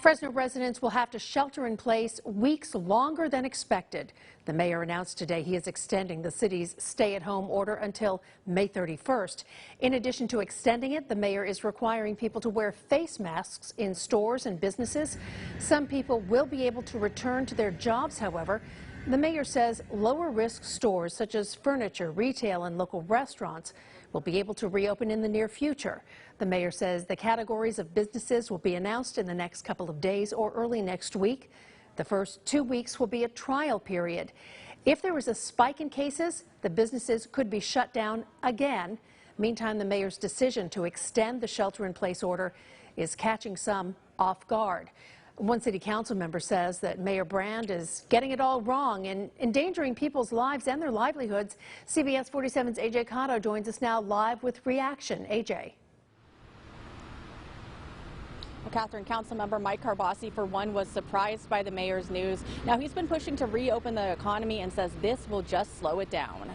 Fresno residents will have to shelter in place weeks longer than expected. The mayor announced today he is extending the city's stay-at-home order until May 31st. In addition to extending it, the mayor is requiring people to wear face masks in stores and businesses. Some people will be able to return to their jobs, however. The mayor says lower-risk stores such as furniture, retail, and local restaurants will be able to reopen in the near future. The mayor says the categories of businesses will be announced in the next couple of days or early next week. The first 2 weeks will be a trial period. If there is a spike in cases, the businesses could be shut down again. Meantime, the mayor's decision to extend the shelter-in-place order is catching some off guard. One city council member says that Mayor Brand is getting it all wrong and endangering people's lives and their livelihoods. CBS 47's AJ Cotto joins us now live with reaction. AJ. Well, Catherine, Councilmember Mike Carbasi, for one, was surprised by the mayor's news. Now he's been pushing to reopen the economy and says this will just slow it down.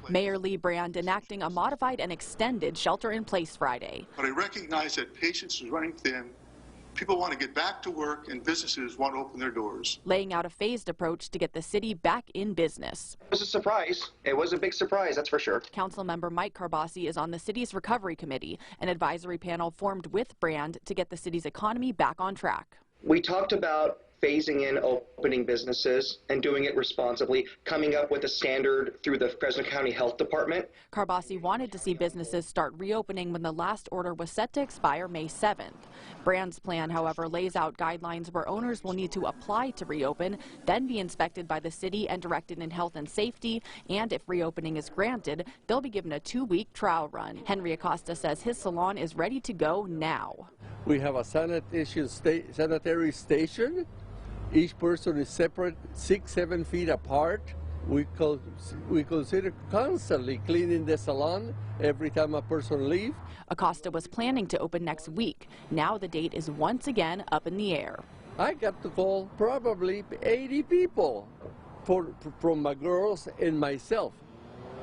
Mayor Lee Brand enacting a modified and extended shelter-in-place Friday. But I recognize that patience is running thin. People want to get back to work and businesses want to open their doors. Laying out a phased approach to get the city back in business. It was a surprise. It was a big surprise, that's for sure. Councilmember Mike Carbasi is on the city's recovery committee, an advisory panel formed with Brand to get the city's economy back on track. We talked about phasing in opening businesses and doing it responsibly, coming up with a standard through the Fresno County Health Department. Carbasi wanted to see businesses start reopening when the last order was set to expire May 7th. Brand's plan, however, lays out guidelines where owners will need to apply to reopen, then be inspected by the city and directed in health and safety, and if reopening is granted, they'll be given a 2-week trial run. Henry Acosta says his salon is ready to go now. We have a sanitary station. Each person is separate, 6-7 feet apart. We consider constantly cleaning the salon every time a person leaves. Acosta was planning to open next week. Now the date is once again up in the air. I got to call probably 80 people from my girls and myself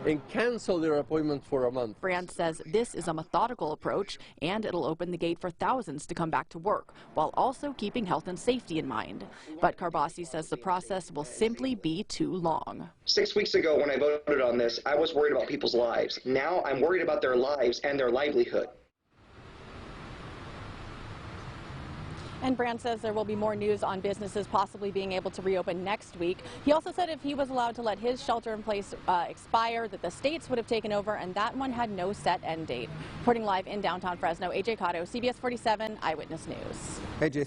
and cancel their appointments for a month. Brand says this is a methodical approach and it'll open the gate for thousands to come back to work while also keeping health and safety in mind. But Carbasi says the process will simply be too long. 6 weeks ago when I voted on this, I was worried about people's lives. Now I'm worried about their lives and their livelihood. And Brand says there will be more news on businesses possibly being able to reopen next week. He also said if he was allowed to let his shelter-in-place expire, that the states would have taken over, and that one had no set end date. Reporting live in downtown Fresno, AJ Cotto, CBS 47 Eyewitness News. AJ,